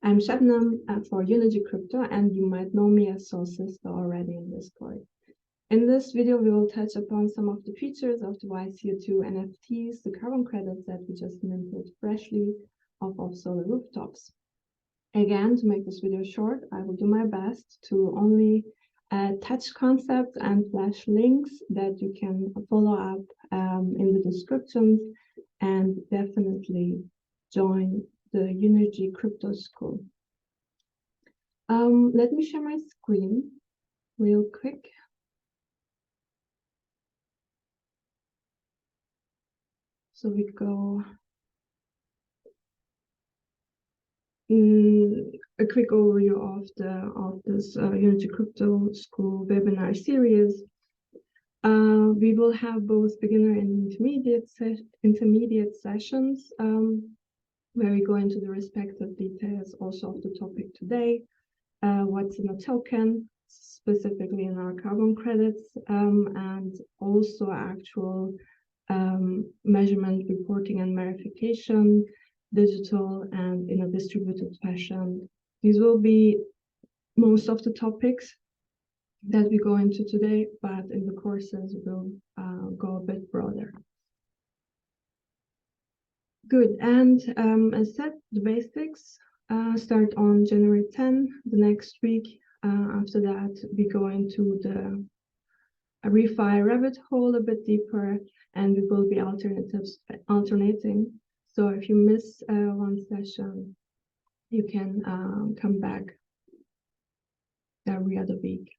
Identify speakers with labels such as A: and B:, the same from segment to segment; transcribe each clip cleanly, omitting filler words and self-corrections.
A: I'm Shabnam for YCo2, and you might know me as Soul Sister already in Discord. In this video, we will touch upon some of the features of the YCo2 NFTs, the carbon credits that we just minted freshly off of solar rooftops. Again, to make this video short, I will do my best to only touch concepts and flash links that you can follow up in the descriptions, and definitely join the YCo2 school. Let me share my screen real quick. So we go a quick overview of this YCo2 school webinar series. We will have both beginner and intermediate sessions where we go into the respective details also of the topic today. What's in a token, specifically in our carbon credits, and also actual measurement, reporting, and verification, digital and in a distributed fashion. These will be most of the topics that we go into today, but in the courses we'll go a bit broader. Good, and as said, the basics start on January 10, the next week. After that, we go into the refi rabbit hole a bit deeper, and we will be alternating. So if you miss one session, you can come back every other week.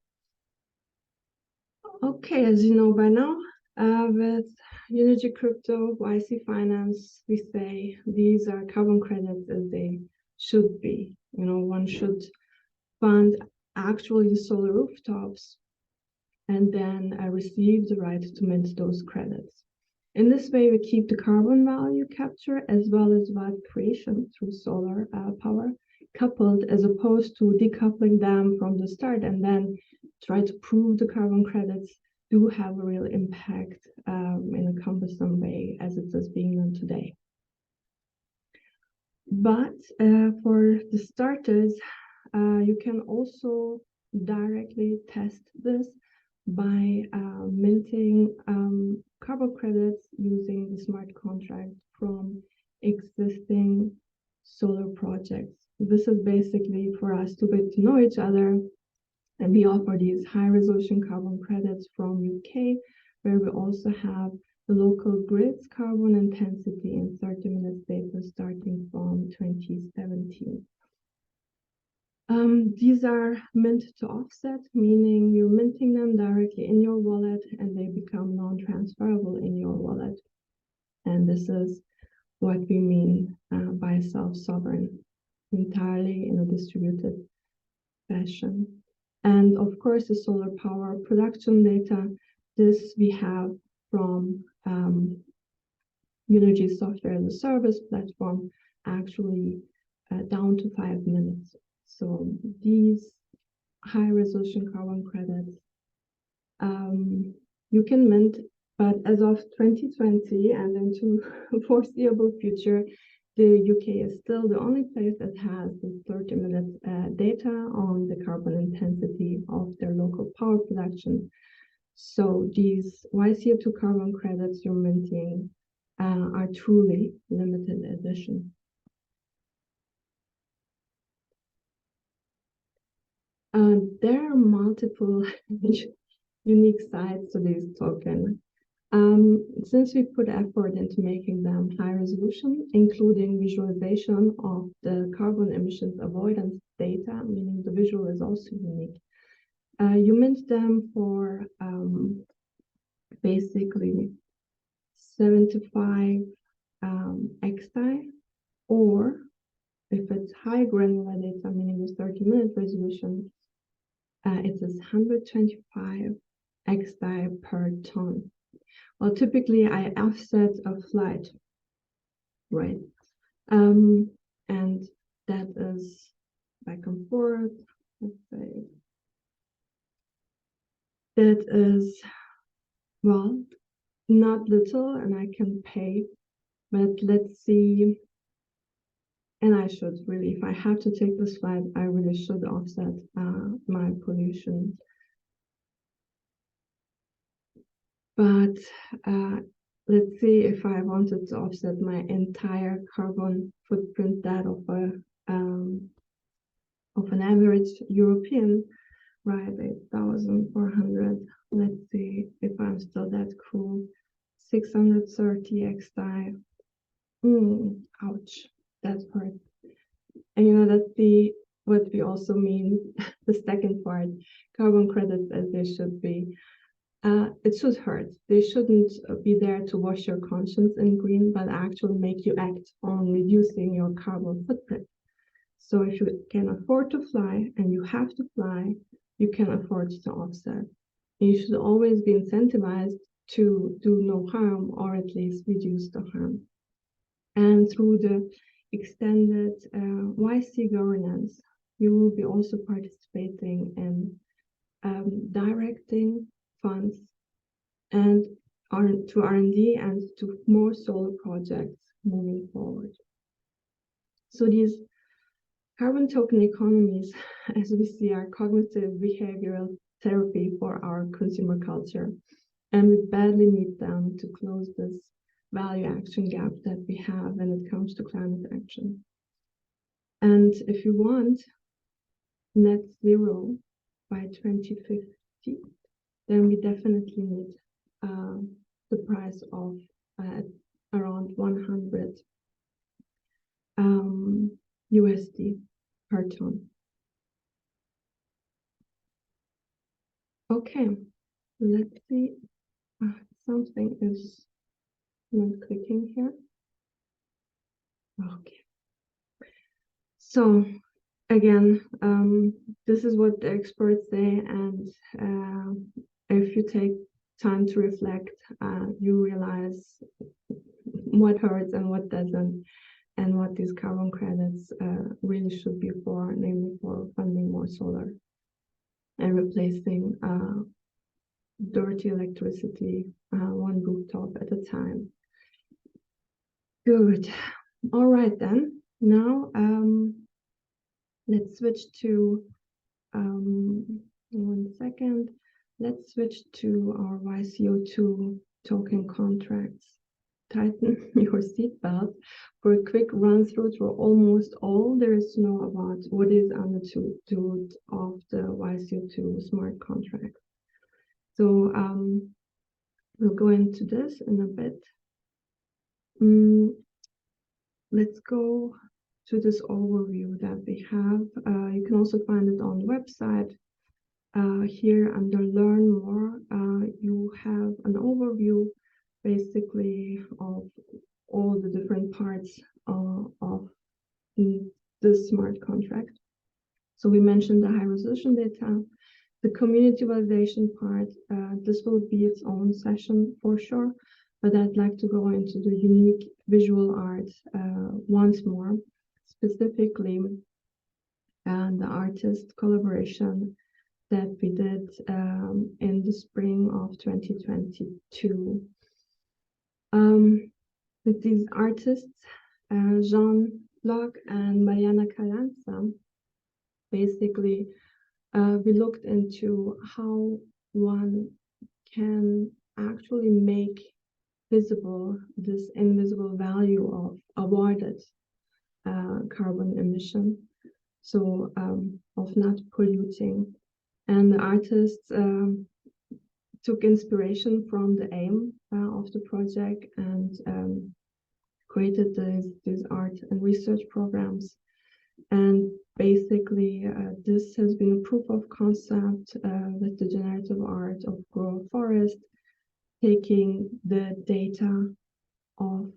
A: Okay, as you know by now, with YCo2, YC Finance, we say these are carbon credits as they should be. You know, one should fund actually solar rooftops and then receive the right to mint those credits. In this way, we keep the carbon value capture as well as value creation through solar power coupled, as opposed to decoupling them from the start and then try to prove the carbon credits do have a real impact in a cumbersome way as it is being done today. But for the starters, you can also directly test this by minting carbon credits using the smart contract from existing solar projects. This is basically for us to get to know each other, and we offer these high-resolution carbon credits from UK, where we also have the local grid's carbon intensity in 30 minutes data starting from 2017. These are mint to offset, meaning you're minting them directly in your wallet and they become non-transferable in your wallet. And this is what we mean by self-sovereign, entirely in a distributed fashion. And of course, the solar power production data, this we have from Unity software as a service platform, actually down to 5 minutes. So these high resolution carbon credits you can mint, but as of 2020 and into foreseeable future, the UK is still the only place that has the 30-minute data on the carbon intensity of their local power production. So these YCo2 carbon credits you're minting are truly limited edition. There are multiple unique sides to these tokens. Since we put effort into making them high resolution, including visualization of the carbon emissions avoidance data, meaning the visual is also unique. You mint them for basically 75 XI, or if it's high granular data, meaning with 30-minute resolution, it is 125 XI per ton. Well, typically I offset a flight, right? And that is back and forth, let's say. That is, well, not little, and I can pay, but let's see, and I should really, if I have to take this flight, I really should offset my pollution. But let's see, if I wanted to offset my entire carbon footprint, that of an average European, right, 8,400. Let's see if I'm still that cool. 630 XI. Ouch, that part. And you know, that's what we also mean, the second part, carbon credits as they should be. It should hurt. They shouldn't be there to wash your conscience in green, but actually make you act on reducing your carbon footprint. So if you can afford to fly and you have to fly, you can afford to offset. You should always be incentivized to do no harm, or at least reduce the harm. And through the extended YC governance, you will be also participating in directing funds and to R&D and to more solar projects moving forward. So these carbon token economies, as we see, are cognitive behavioral therapy for our consumer culture, and we badly need them to close this value action gap that we have when it comes to climate action. And if you want net zero by 2050, then we definitely need the price of around 100 USD per ton. Okay, let's see. Something is not clicking here. Okay. So again, this is what the experts say, and if you take time to reflect, you realize what hurts and what doesn't, and what these carbon credits really should be for, namely for funding more solar and replacing dirty electricity, one rooftop at a time. Good. All right then. Now let's switch to 1 second. Let's switch to our YCo2 token contracts. Tighten your seatbelt for a quick run through almost all there is to know about what is understood of the YCo2 smart contract. So we'll go into this in a bit. Let's go to this overview that we have. You can also find it on the website. Here under Learn More, you have an overview basically of all the different parts of this smart contract. So we mentioned the high resolution data, the community validation part. This will be its own session for sure, but I'd like to go into the unique visual art once more, specifically the artist collaboration that we did in the spring of 2022. With these artists, Jean-Luc and Mariana Carranza, basically we looked into how one can actually make visible this invisible value of avoided carbon emission, so of not polluting. And the artists took inspiration from the aim of the project and created these art and research programs. And basically, this has been a proof of concept with the generative art of Grow a Forest, taking the data of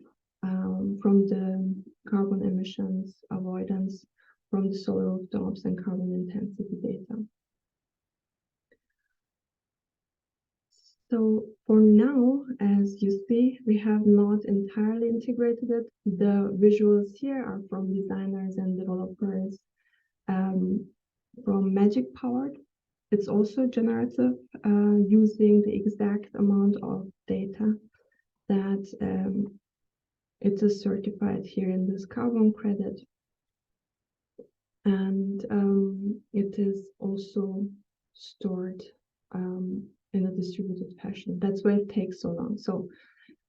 A: from the carbon emissions avoidance from the solar rooftops and carbon intensity data. So for now, as you see, we have not entirely integrated it. The visuals here are from designers and developers from Magic Powered. It's also generative, using the exact amount of data that it is certified here in this carbon credit. and it is also stored in a distributed fashion. That's why it takes so long. So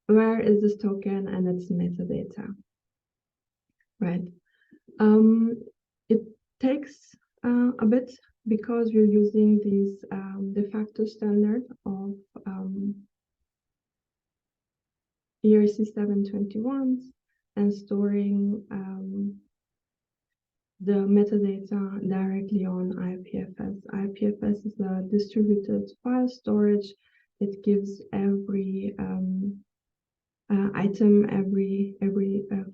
A: where is this token and its metadata, right? It takes a bit because we're using these de facto standard of ERC 721s and storing the metadata directly on IPFS. IPFS is a distributed file storage. It gives every item, every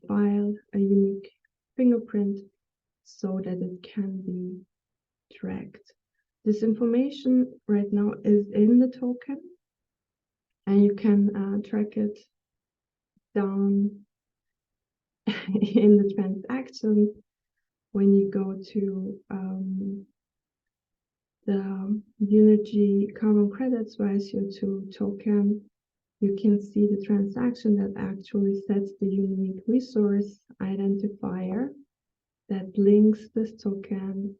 A: file a unique fingerprint so that it can be tracked. This information right now is in the token, and you can track it down in the transaction when you go to the Unity carbon credits YCo2 token. You can see the transaction that actually sets the unique resource identifier that links this token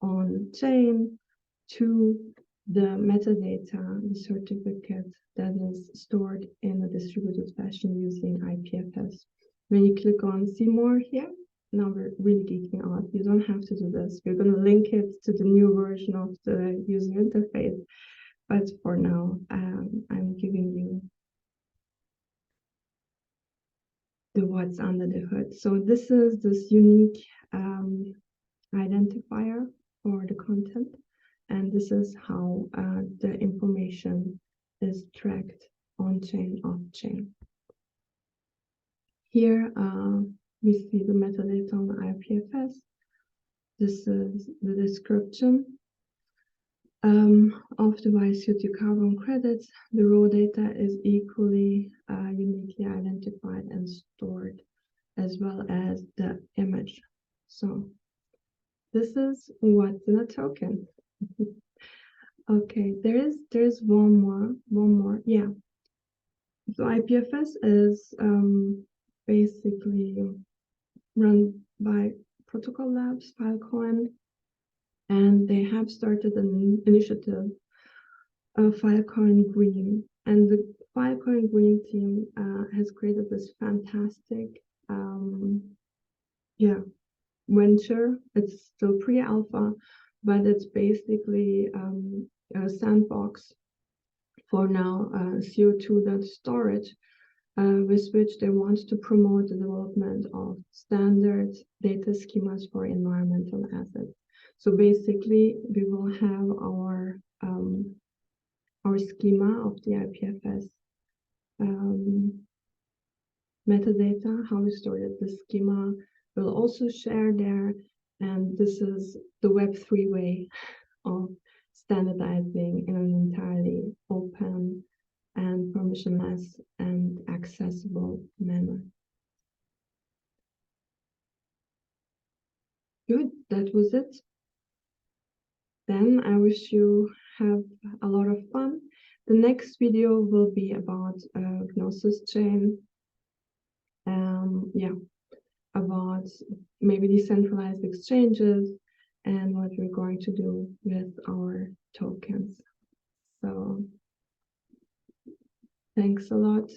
A: on chain to the metadata, the certificate that is stored in a distributed fashion using IPFS. When you click on see more here, now we're really geeking out. You don't have to do this. We're going to link it to the new version of the user interface. But for now, I'm giving you the what's under the hood. So this is this unique identifier for the content. And this is how the information is tracked on-chain, off-chain. Here we see the metadata on the IPFS. This is the description of the YCo2 carbon credits. The raw data is equally uniquely identified and stored, as well as the image. So this is what's in a token. Okay, there's one more. Yeah. So IPFS is basically run by Protocol Labs, Filecoin, and they have started an initiative, Filecoin Green. And the Filecoin Green team has created this fantastic venture. It's still pre-alpha, but it's basically a sandbox for now CO2 storage, with which they want to promote the development of standard data schemas for environmental assets. So basically, we will have our schema of the IPFS metadata, how we stored it. The schema will also share there, and this is the Web3 way of standardizing in an entirely open and permissionless and accessible manner. Good, that was it. Then I wish you have a lot of fun. The next video will be about Gnosis chain. About maybe decentralized exchanges and what we're going to do with our tokens. So thanks a lot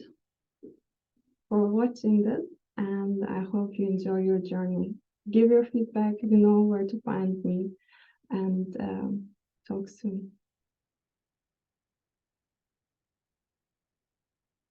A: for watching this, and I hope you enjoy your journey. Give your feedback, you know where to find me, and talk soon.